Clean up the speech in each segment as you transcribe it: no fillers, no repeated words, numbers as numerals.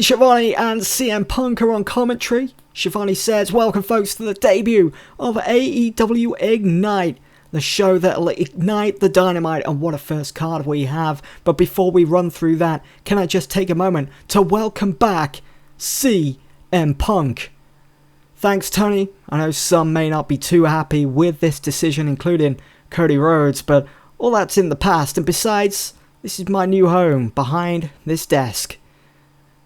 Tony Schiavone and CM Punk are on commentary. Schiavone says, welcome folks to the debut of AEW Ignite, the show that'll ignite the dynamite, and what a first card we have. But before we run through that, can I just take a moment to welcome back CM Punk. Thanks, Tony. I know some may not be too happy with this decision, including Cody Rhodes, but all that's in the past, and besides, this is my new home behind this desk.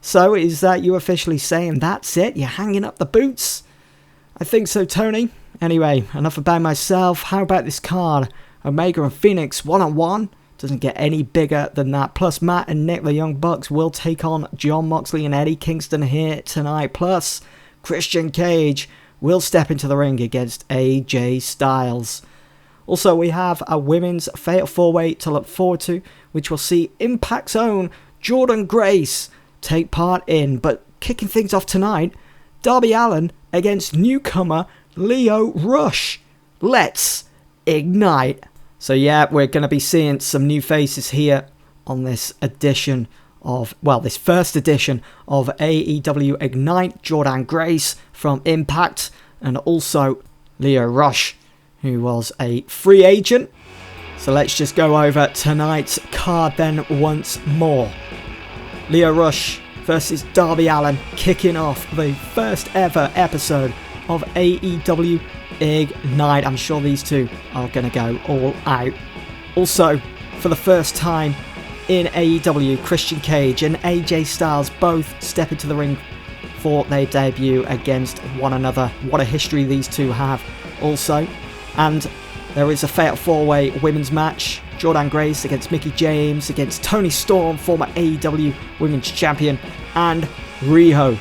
So, is that you officially saying that's it? You're hanging up the boots? I think so, Tony. Anyway, enough about myself. How about this card? Omega and Phoenix one-on-one. Doesn't get any bigger than that. Plus, Matt and Nick, the Young Bucks, will take on Jon Moxley and Eddie Kingston here tonight. Plus, Christian Cage will step into the ring against AJ Styles. Also, we have a women's Fatal 4-Way to look forward to, which will see Impact's own Jordynne Grace take part in. But kicking things off tonight, Darby Allin against newcomer Lio Rush. Let's ignite. So yeah, we're going to be seeing some new faces here on this edition of, well, this first edition of AEW Ignite. Jordynne Grace from Impact, and also Lio Rush, who was a free agent. So let's just go over tonight's card then once more. Lio Rush versus Darby Allin, kicking off the first ever episode of AEW Ignite. I'm sure these two are going to go all out. Also, for the first time in AEW, Christian Cage and AJ Styles both step into the ring for their debut against one another. What a history these two have also. And there is a Fatal 4-Way women's match. Jordynne Grace against Mickie James, against Toni Storm, former AEW Women's Champion, and Riho.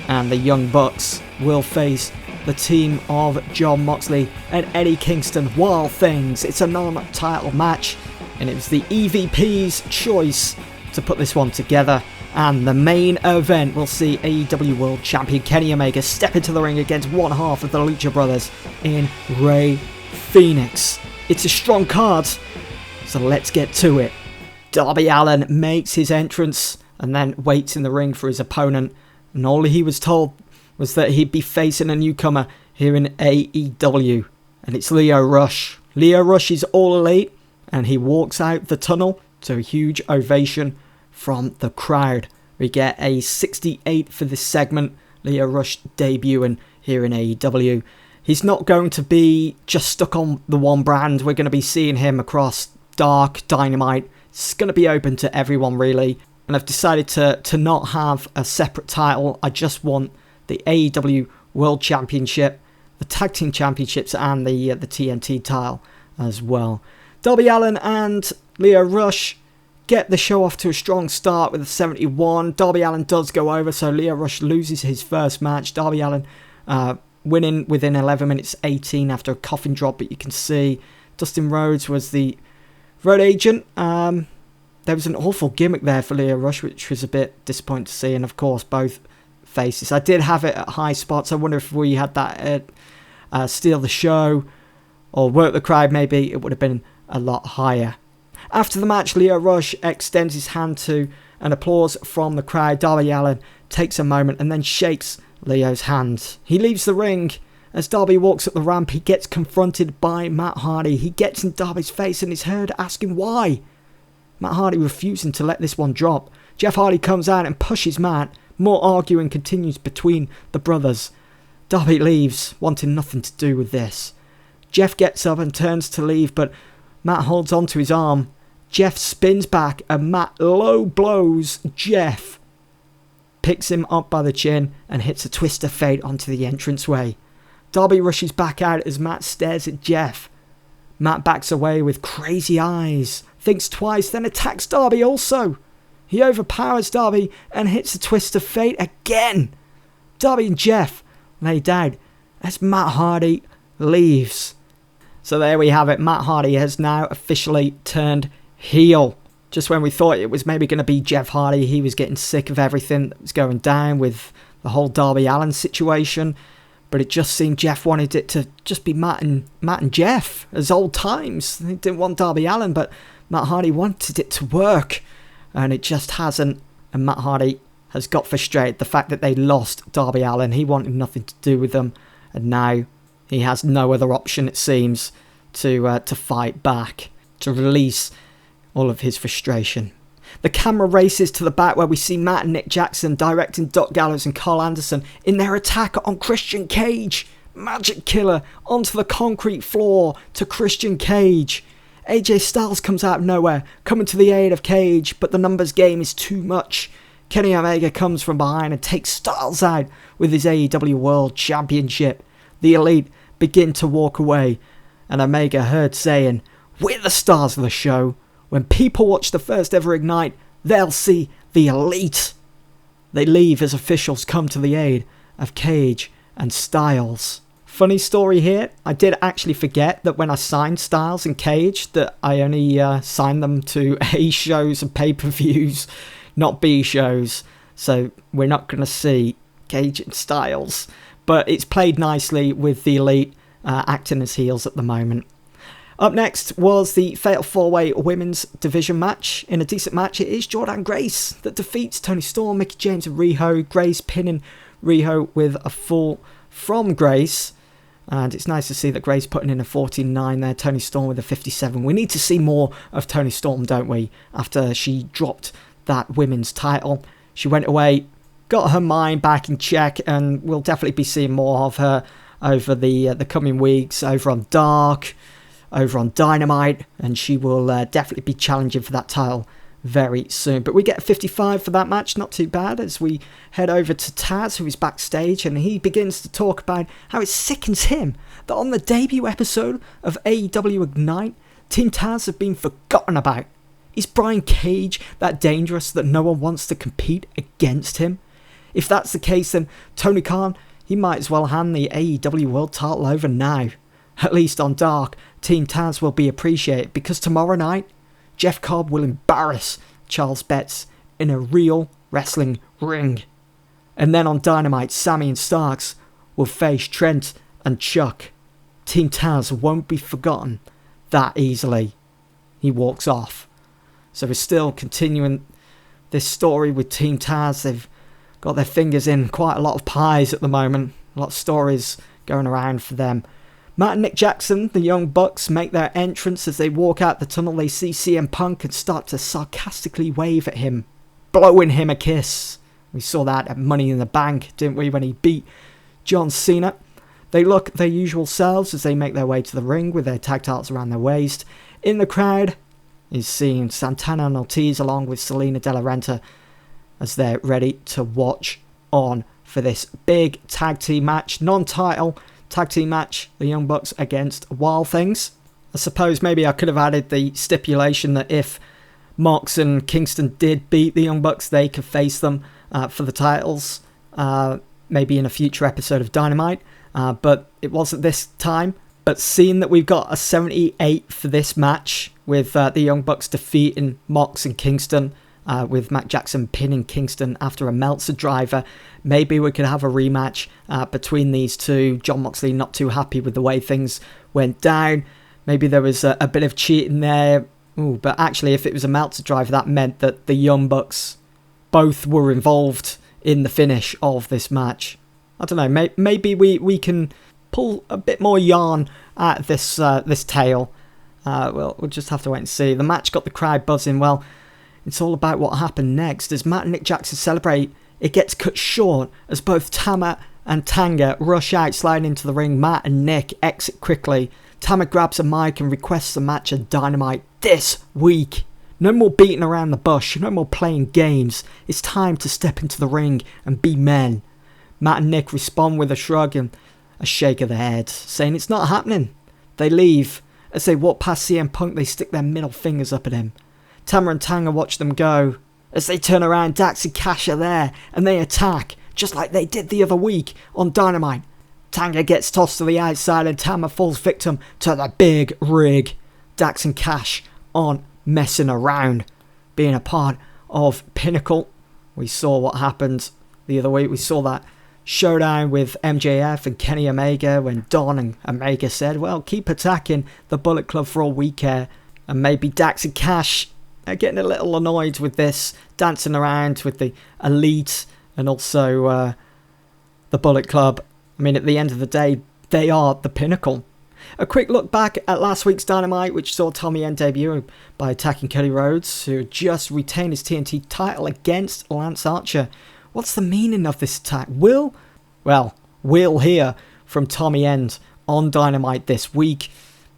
And the Young Bucks will face the team of Jon Moxley and Eddie Kingston. Wild Things. It's a non-title match, and it was the EVP's choice to put this one together. And the main event will see AEW World Champion Kenny Omega step into the ring against one half of the Lucha Brothers in Rey Fenix. It's a strong card, so let's get to it. Darby Allin makes his entrance and then waits in the ring for his opponent, and all he was told was that he'd be facing a newcomer here in AEW, and it's Lio Rush. Lio Rush is all elite, and he walks out the tunnel to a huge ovation from the crowd. We get a 68 for this segment. Lio Rush debuting here in AEW. He's not going to be just stuck on the one brand. We're going to be seeing him across Dark, Dynamite. It's going to be open to everyone, really. And I've decided to not have a separate title. I just want the AEW World Championship, the Tag Team Championships, and the TNT title as well. Darby Allin and Lio Rush get the show off to a strong start with a 71. Darby Allin does go over, so Lio Rush loses his first match. Darby Allin winning within 11 minutes 18 after a coffin drop, but you can see Dustin Rhodes was the road agent. There was an awful gimmick there for Lio Rush, which was a bit disappointing to see, and of course both faces. I did have it at high spots. I wonder if we had that at Steal the Show or Work the Crowd, maybe it would have been a lot higher. After the match, Lio Rush extends his hand to an applause from the crowd. Darby Allin takes a moment and then shakes Leo's hand. He leaves the ring. As Darby walks up the ramp, he gets confronted by Matt Hardy. He gets in Darby's face and is heard asking why. Matt Hardy refusing to let this one drop. Jeff Hardy comes out and pushes Matt. More arguing continues between the brothers. Darby leaves, wanting nothing to do with this. Jeff gets up and turns to leave, but Matt holds onto his arm. Jeff spins back and Matt low blows Jeff. Picks him up by the chin and hits a twist of fate onto the entranceway. Darby rushes back out as Matt stares at Jeff. Matt backs away with crazy eyes, thinks twice, then attacks Darby also. He overpowers Darby and hits a twist of fate again. Darby and Jeff lay down as Matt Hardy leaves. So there we have it. Matt Hardy has now officially turned heel. Just when we thought it was maybe going to be Jeff Hardy, he was getting sick of everything that was going down with the whole Darby Allin situation. But it just seemed Jeff wanted it to just be Matt and Jeff as old times. He didn't want Darby Allin, but Matt Hardy wanted it to work. And it just hasn't. And Matt Hardy has got frustrated. The fact that they lost Darby Allin, he wanted nothing to do with them, and now he has no other option, it seems, to fight back, to release all of his frustration. The camera races to the back where we see Matt and Nick Jackson directing Doc Gallows and Carl Anderson in their attack on Christian Cage. Magic Killer onto the concrete floor to Christian Cage. AJ Styles comes out of nowhere, coming to the aid of Cage, but the numbers game is too much. Kenny Omega comes from behind and takes Styles out with his AEW World Championship. The Elite begin to walk away, and Omega heard saying, "We're the stars of the show. When people watch the first ever Ignite, they'll see the Elite." They leave as officials come to the aid of Cage and Styles. Funny story here, I did actually forget that when I signed Styles and Cage that I only signed them to A shows and pay-per-views, not B shows. So we're not going to see Cage and Styles. But it's played nicely with the Elite acting as heels at the moment. Up next was the Fatal 4-Way Women's Division match. In a decent match, it is Jordynne Grace that defeats Toni Storm, Mickie James and Riho. Grace pinning Riho with a fall from Grace. And it's nice to see that Grace putting in a 14-9 there. Toni Storm with a 57. We need to see more of Toni Storm, don't we? After she dropped that women's title. She went away, got her mind back in check, and we'll definitely be seeing more of her over the coming weeks, over on Dark, over on Dynamite, and she will definitely be challenging for that title very soon. But we get a 55 for that match, not too bad, as we head over to Taz, who is backstage, and he begins to talk about how it sickens him that on the debut episode of AEW Ignite, Team Taz have been forgotten about. Is Brian Cage that dangerous that no one wants to compete against him? If that's the case, then Tony Khan, he might as well hand the AEW World title over now. At least on Dark, Team Taz will be appreciated because tomorrow night, Jeff Cobb will embarrass Charles Betts in a real wrestling ring. And then on Dynamite, Sammy and Starks will face Trent and Chuck. Team Taz won't be forgotten that easily. He walks off. So we're still continuing this story with Team Taz. They've got their fingers in quite a lot of pies at the moment. A lot of stories going around for them. Matt and Nick Jackson, the Young Bucks, make their entrance. As they walk out the tunnel, they see CM Punk and start to sarcastically wave at him, blowing him a kiss. We saw that at Money in the Bank, didn't we, when he beat John Cena. They look their usual selves as they make their way to the ring with their tag titles around their waist. In the crowd is seen Santana and Ortiz along with Selena De La Renta as they're ready to watch on for this big tag team match, non-title tag team match, the Young Bucks against Wild Things. I suppose maybe I could have added the stipulation that if Mox and Kingston did beat the Young Bucks, they could face them for the titles, maybe in a future episode of Dynamite, but it wasn't this time. But seeing that we've got a 78 for this match, with the Young Bucks defeating Mox and Kingston, with Matt Jackson pinning Kingston after a Meltzer driver, maybe we could have a rematch between these two. Jon Moxley not too happy with the way things went down. Maybe there was a bit of cheating there. Ooh, but actually, if it was a Meltzer driver, that meant that the Young Bucks both were involved in the finish of this match. I don't know, maybe we can pull a bit more yarn out of this tale. We'll just have to wait and see. The match got the crowd buzzing. Well, it's all about what happened next. As Matt and Nick Jackson celebrate, it gets cut short as both Tama and Tanga rush out, sliding into the ring. Matt and Nick exit quickly. Tama grabs a mic and requests a match at Dynamite this week. No more beating around the bush, no more playing games. It's time to step into the ring and be men. Matt and Nick respond with a shrug and a shake of the head, saying it's not happening. They leave. As they walk past CM Punk, they stick their middle fingers up at him. Tama and Tanga watch them go. As they turn around, Dax and Cash are there, and they attack, just like they did the other week on Dynamite. Tanga gets tossed to the outside, and Tama falls victim to the big rig. Dax and Cash aren't messing around. Being a part of Pinnacle, we saw what happened the other week. We saw that showdown with MJF and Kenny Omega when Don and Omega said, well, keep attacking the Bullet Club for all we care. And maybe Dax and Cash, getting a little annoyed with this, dancing around with the Elite and also the Bullet Club. I mean, at the end of the day, they are the pinnacle. A quick look back at last week's Dynamite, which saw Tommy End debut by attacking Cody Rhodes, who just retained his TNT title against Lance Archer. What's the meaning of this attack? We'll hear from Tommy End on Dynamite this week,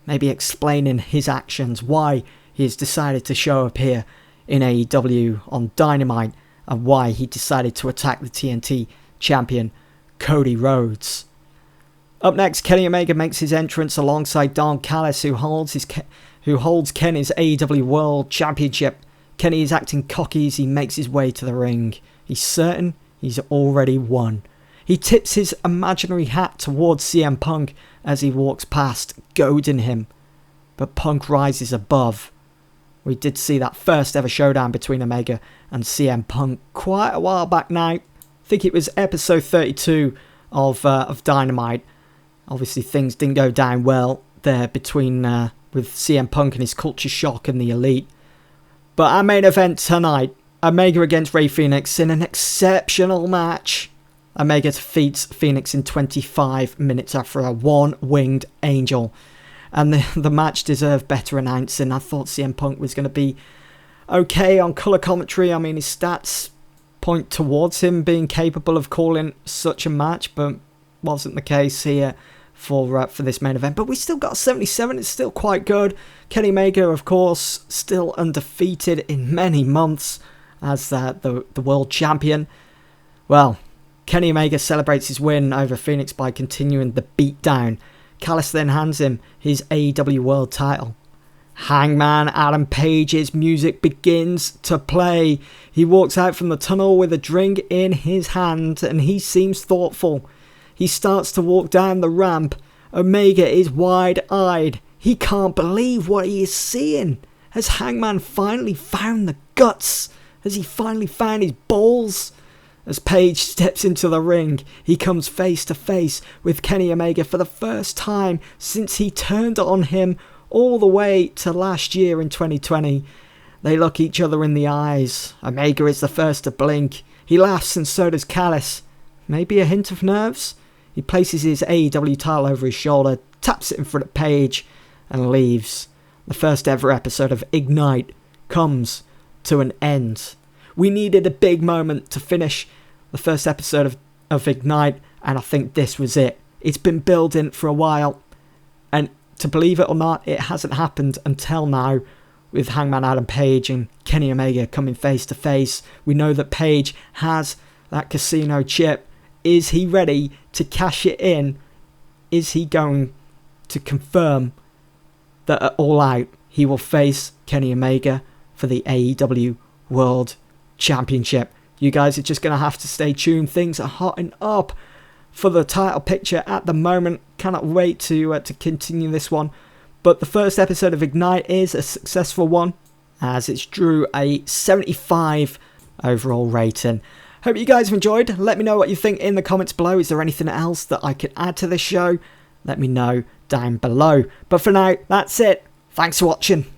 maybe explaining his actions, why he has decided to show up here in AEW on Dynamite, and why he decided to attack the TNT champion, Cody Rhodes. Up next, Kenny Omega makes his entrance alongside Don Callis, who holds Kenny's AEW World Championship. Kenny is acting cocky as he makes his way to the ring. He's certain he's already won. He tips his imaginary hat towards CM Punk as he walks past, goading him. But Punk rises above. We did see that first ever showdown between Omega and CM Punk quite a while back now. I think it was episode 32 of Dynamite. Obviously things didn't go down well there between with CM Punk and his Culture Shock and the Elite. But our main event tonight, Omega against Rey Fenix in an exceptional match. Omega defeats Phoenix in 25 minutes after a one-winged angel. And the match deserved better announcing. I thought CM Punk was going to be okay on colour commentary. I mean, his stats point towards him being capable of calling such a match, but wasn't the case here for this main event. But we still got 77. It's still quite good. Kenny Omega, of course, still undefeated in many months as the world champion. Well, Kenny Omega celebrates his win over Phoenix by continuing the beatdown. Callis then hands him his AEW World title. Hangman Adam Page's music begins to play. He walks out from the tunnel with a drink in his hand and he seems thoughtful. He starts to walk down the ramp. Omega is wide-eyed. He can't believe what he is seeing. Has Hangman finally found the guts? Has he finally found his balls? As Page steps into the ring, he comes face to face with Kenny Omega for the first time since he turned on him all the way to last year in 2020. They look each other in the eyes. Omega is the first to blink. He laughs and so does Callis. Maybe a hint of nerves? He places his AEW title over his shoulder, taps it in front of Page, and leaves. The first ever episode of Ignite comes to an end. We needed a big moment to finish the first episode of Ignite, and I think this was it. It's been building for a while, and to believe it or not, it hasn't happened until now, with Hangman Adam Page and Kenny Omega coming face to face. We know that Page has that casino chip. Is he ready to cash it in? Is he going to confirm that at All Out he will face Kenny Omega for the AEW World Championship? You guys are just going to have to stay tuned. Things are hotting up for the title picture at the moment. Cannot wait to continue this one. But the first episode of Ignite is a successful one, as it's drew a 75 overall rating. Hope you guys have enjoyed. Let me know what you think in the comments below. Is there anything else that I could add to this show? Let me know down below. But for now, that's it. Thanks for watching.